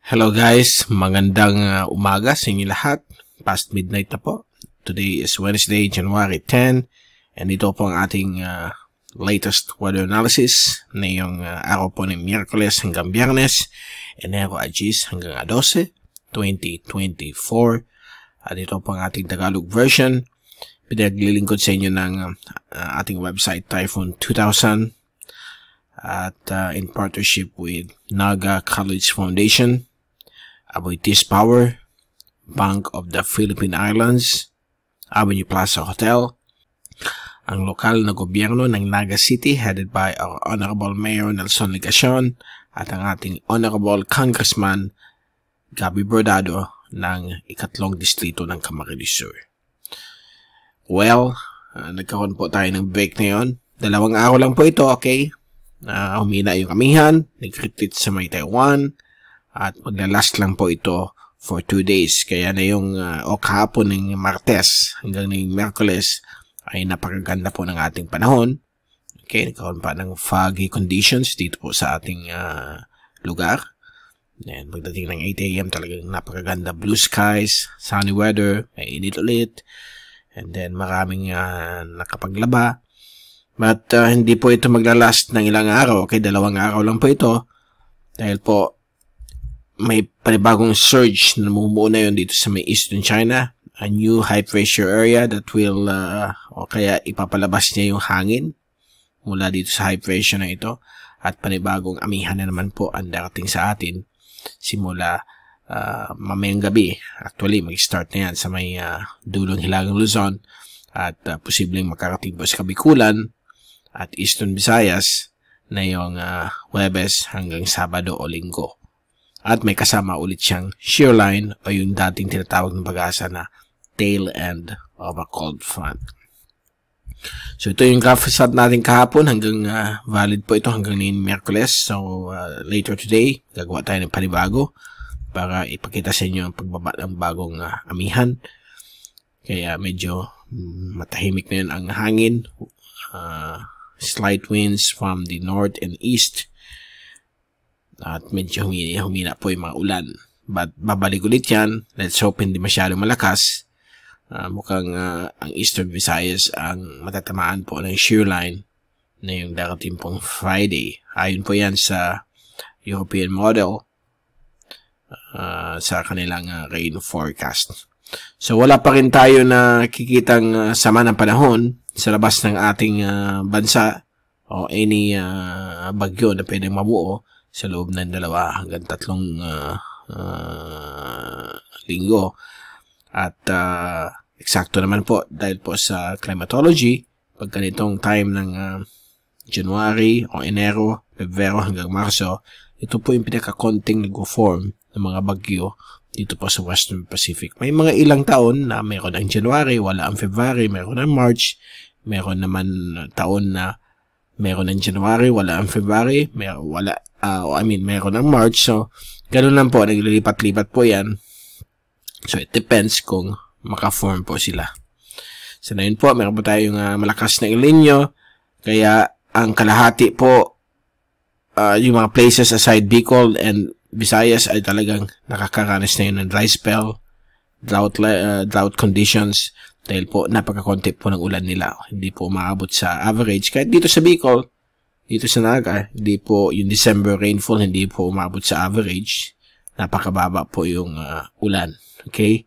Hello guys, magandang umaga sa inyo lahat. Past midnight na po. Today is Wednesday, January 10. And ito po ang ating latest weather analysis ngayong araw po ng Miyerkules hanggang Biyernes, Enero 10 hanggang 12, 2024. At ito po ang ating Tagalog version. Pinaglilingkod sa inyo ng ating website Typhoon 2000 at in partnership with Naga College Foundation, Aboitiz Power, Bank of the Philippine Islands, Avenue Plaza Hotel, ang lokal na gobyerno ng Naga City headed by our Honorable Mayor Nelson Legacion at ang ating Honorable Congressman Gabby Bordado ng ikatlong distrito ng Camarines Sur. Well, nagkaroon po tayo ng break ngayon. 2 araw lang po ito, okay? Humina yung amihan, nag-retreat sa may Taiwan, at maglalast lang po ito for 2 days. Kaya na yung kahapon ng Martes hanggang ng Miyerkules ay napakaganda po ng ating panahon. Okay, nagkaroon pa ng foggy conditions dito po sa ating lugar. Then, pagdating ng 8 AM talagang napakaganda, blue skies, sunny weather, may init ulit, and then maraming nakapaglaba. But hindi po ito maglalast ng ilang araw. Okay, 2 araw lang po ito. Dahil po may panibagong surge na namumuo na yun dito sa may Eastern China. A new high pressure area that will o kaya ipapalabas niya yung hangin mula dito sa high pressure na ito. At panibagong amihan na naman po ang darating sa atin simula mamayang gabi. Actually, mag-start na yan sa may dulong Hilagang Luzon at posibleng makarating po sa Kabikulan at Eastern Visayas na yung Huwebes hanggang Sabado o Linggo. At may kasama ulit siyang shear line o yung dating tinatawag ng pag-asa na tail end of a cold front. So ito yung graph result natin kahapon hanggang valid po ito hanggang ni Miyerkules. So later today, gagawa tayo ng panibago para ipakita sa inyo ang pagbaba ng bagong amihan. Kaya medyo matahimik na yun ang hangin. Slight winds from the north and east. At medyo humina po yung mga ulan. But babalik ulit yan. Let's hope hindi masyadong malakas. Mukhang ang Eastern Visayas ang matatamaan po ng shear line na yung darating pong Friday. Ayon po yan sa European model sa kanilang rain forecast. So wala pa rin tayo na kikitang sama ng panahon sa labas ng ating bansa o any bagyo na pwedeng mabuo sa loob ng 2 hanggang 3 linggo. At eksakto naman po dahil po sa climatology, pag ganitong time ng January o Enero, Pebrero hanggang Marso, ito po yung pinaka-konting nag-form ng mga bagyo dito po sa Western Pacific. May mga ilang taon na mayroon ang January, wala ang February, mayroon ang March, mayroon naman taon na mayroon ng January, wala ang February, mayroon ang March. So, ganun lang po, naglilipat-lipat po yan. So, it depends kung maka-form po sila. So, na yun po, mayroon po tayong malakas na El Niño. Kaya, ang kalahati po, yung mga places aside Bicol and Visayas ay talagang nakakaranas na yun ng dry spell, drought conditions, dahil po napakakonti po ng ulan nila. Hindi po maabot sa average. Kahit dito sa Bicol, dito sa Naga, hindi po yung December rainfall, hindi po umabot sa average. Napakababa po yung ulan. Okay?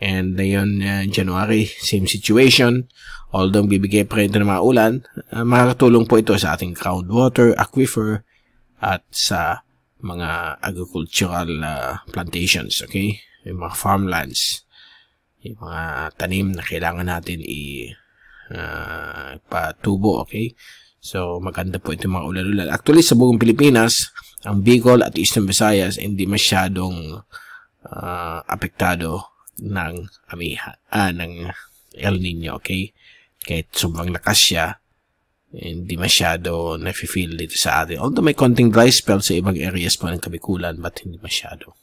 And ngayon, January, same situation. Although bibigay pa rin ito ng mga ulan, makakatulong po ito sa ating groundwater, aquifer, at sa mga agricultural plantations. Okay? Yung mga farmlands. Yung mga tanim na kailangan natin patubo. Okay? So, maganda po ito mga ulan-ulan. Actually, sa buong Pilipinas, ang Bicol at Eastern Visayas hindi masyadong apektado ng ng El Niño, okay? Kahit sobrang lakas siya, hindi masyado nafe-feel dito sa atin. Although may konting dry spell sa ibang areas po ng Kabikulan, but hindi masyado.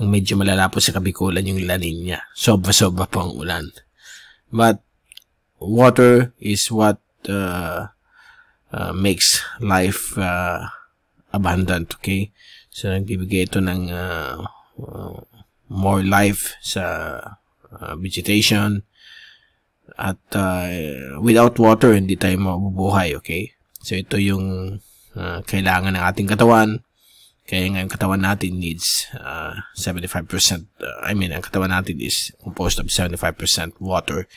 Ang medyo malala po sa Kabikulan yung La Niña. Sobra-sobra po ang ulan. But water is what makes life abundant, okay? So, nagbibigay ito ng more life sa vegetation. At without water, hindi tayo mabubuhay, okay? So, ito yung kailangan ng ating katawan. Kaya nga yung katawan natin needs 75%. Ang katawan natin is composed of 75% water.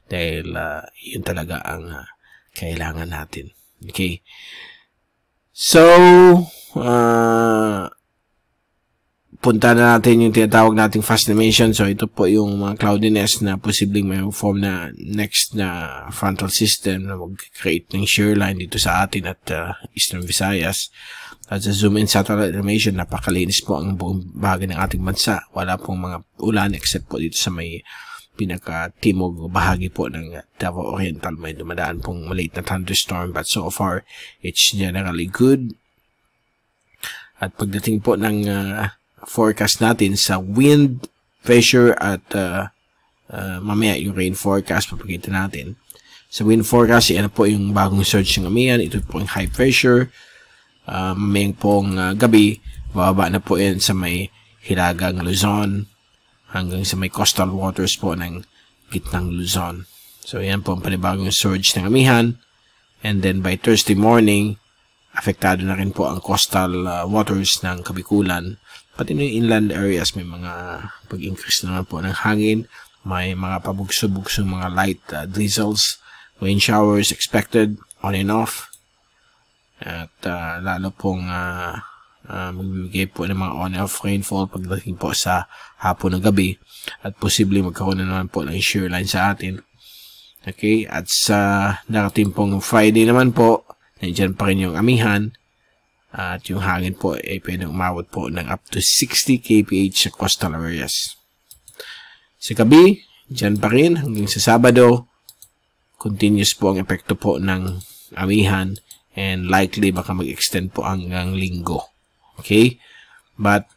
Dahil yun talaga ang kailangan natin. Okay? So, punta na natin yung tinatawag nating fast animation. So, ito po yung mga cloudiness na posibleng may form na next na frontal system na mag-create ng shear line dito sa atin at Eastern Visayas. At sa zoom in satellite animation, napakalinis po ang buong bahagi ng ating bansa. Wala pong mga ulan except po dito sa may pinaka-timog bahagi po ng Davao Oriental. May dumadaan pong maliit na thunderstorm, but so far, it's generally good. At pagdating po ng forecast natin sa wind, pressure, at mamaya yung rain forecast, papakita natin. Sa wind forecast, yan po yung bagong surge ng Amihan. Ito po yung high pressure. Mamayang pong gabi, bababa na po yan sa may Hilagang Luzon hanggang sa may coastal waters po ng gitnang Luzon. So, yan po ang panibagong surge ng Amihan. And then, by Thursday morning, apektado na rin po ang coastal waters ng Kabikulan. Pati na yung inland areas, may mga pag-increase naman po ng hangin. May mga pabugso-bugsong mga light drizzles. Rain showers expected on and off. At lalo pong magbibigay po ng mga on-off rainfall pagdating po sa hapon ng gabi. At posibleng magkaroon na naman po ng shear line sa atin. Okay? At sa darating pong Friday naman po, nandiyan pa rin yung Amihan. At yung hangin po ay pwedeng umabot po ng up to 60 kph sa coastal areas. Sa gabi, dyan pa rin hanggang sa Sabado, continuous po ang epekto po ng Amihan and likely baka mag-extend po hanggang Linggo. Okay? But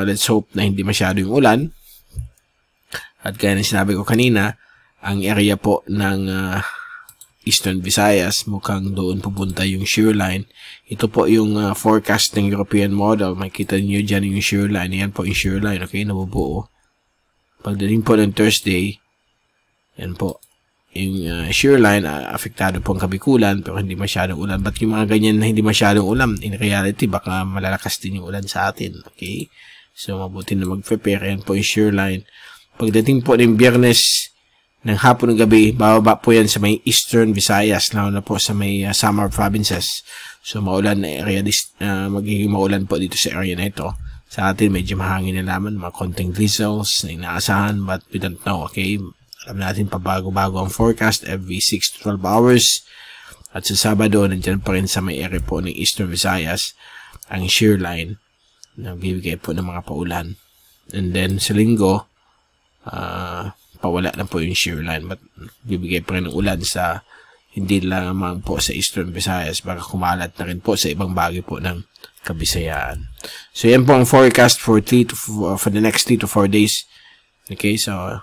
let's hope na hindi masyado yung ulan. At gaya ng sinabi ko kanina, ang area po ng Eastern Visayas, mukhang doon pupunta yung shear line. Ito po yung forecast ng European model. Makikita niyo dyan yung shear line. Yan po yung shear line. Okay, nabubuo. Pagdating po ng Thursday, yan po. Yung shear line, apektado po ang Kabikulan, pero hindi masyadong ulan. Ba't yung mga ganyan na hindi masyadong ulan? In reality, baka malalakas din yung ulan sa atin. Okay? So, mabuti na mag-prepare. Yan po yung shear line. Pagdating po ng Biyernes, ng hapon ng gabi, bababa po yan sa may Eastern Visayas, lalo na po sa may Samar provinces. So, maulan na area, magiging maulan po dito sa area na ito. Sa atin, medyo mahangin na naman, mga konting drizzles na inaasahan, but we don't know, okay? Alam natin, pabago-bago ang forecast every 6 to 12 hours. At sa Sabado, nandiyan pa rin sa may area po ng Eastern Visayas, ang shear line, na bibigay po ng mga paulan. And then, sa Linggo, pawala na po yung shear line, but bibigay pa rin ng ulan sa hindi lamang po sa Eastern Visayas, baka kumalat na rin po sa ibang bagay po ng Kabisayaan. So yan po ang forecast for the next 3 to 4 days. Okay, so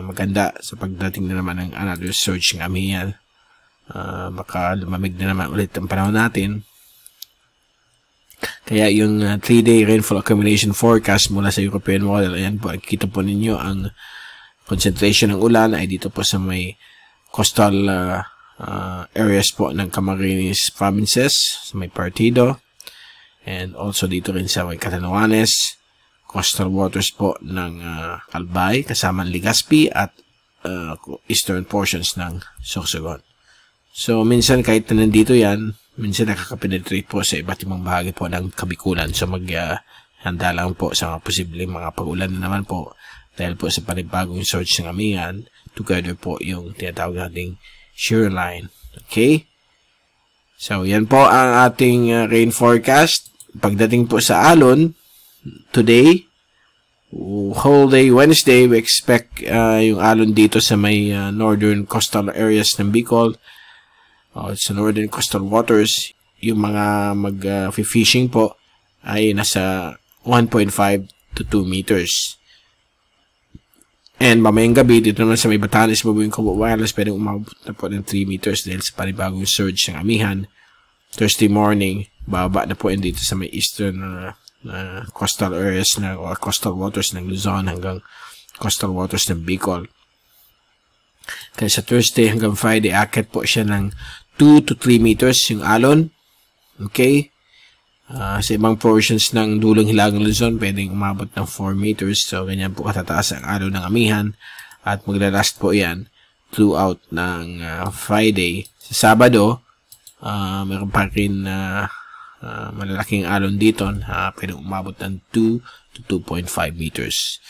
maganda sa pagdating na naman ng another surge ng Amihan. Baka lumamig na naman ulit ang panahon natin. Kaya yung 3-day rainfall accumulation forecast mula sa European model, ayan po, kita po ninyo ang concentration ng ulan ay dito po sa may coastal areas po ng Camarines provinces, sa may Partido, and also dito rin sa may Catanduanes, coastal waters po ng Albay, kasama ng Legazpi at eastern portions ng Sorsogon. So, minsan kahit na nandito yan, minsan nakakapenetrate po sa iba't ibang bahagi po ng Kabikulan. So, handa lang po sa mga posibleng mga pag-ulan na naman po dahil po sa panibagong surge ng Amihan, together po yung tinatawag nating shear line. Okay? So, yan po ang ating rain forecast. Pagdating po sa alon, today, whole day Wednesday, we expect yung alon dito sa may northern coastal areas ng Bicol. Sa northern coastal waters, yung mga mag-fishing po ay nasa 1.5 to 2 meters. And mamayang gabi, dito naman sa may Batanes, Mabuing Cabo Wireless, pwedeng umabot na po ng 3 meters dahil sa panibagong surge ng Amihan. Thursday morning, bababa na po yan dito sa may eastern coastal areas or coastal waters ng Luzon hanggang coastal waters ng Bicol. Kaya sa Thursday hanggang Friday, akit po siya ng 2 to 3 meters yung alon. Okay? Sa ibang portions ng dulong hilagang Luzon, pwedeng umabot ng 4 meters. So, ganyan po katataas ang alon ng amihan. At maglalast po yan throughout ng Friday. Sa Sabado, meron pa rin malalaking alon dito. Pwedeng umabot ng 2 to 2.5 meters.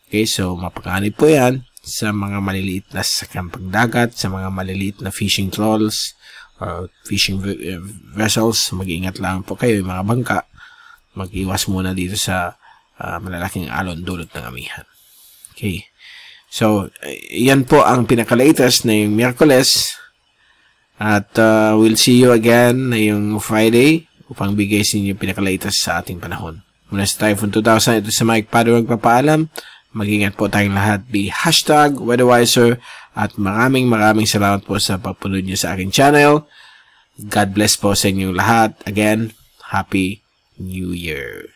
Okay, so mapakaanib po yan sa mga maliliit na sasakyang pagdagat, sa mga maliliit na fishing trawls, fishing vessels. Mag-iingat lang po kayo, yung mga bangka. Mag-iwas muna dito sa malalaking alon dulot ng amihan. Okay. So, yan po ang pinaka-latest na yung Miyerkules. At we'll see you again na yung Friday upang bigay sa inyo yung pinaka-latest sa ating panahon. Mula sa Typhoon 2000, ito sa Mike Padua magpapaalam. Mag-ingat po tayong lahat. Be #WeatherWiser. At maraming salamat po sa pagpunod niyo sa aking channel. God bless po sa inyong lahat. Again, Happy New Year.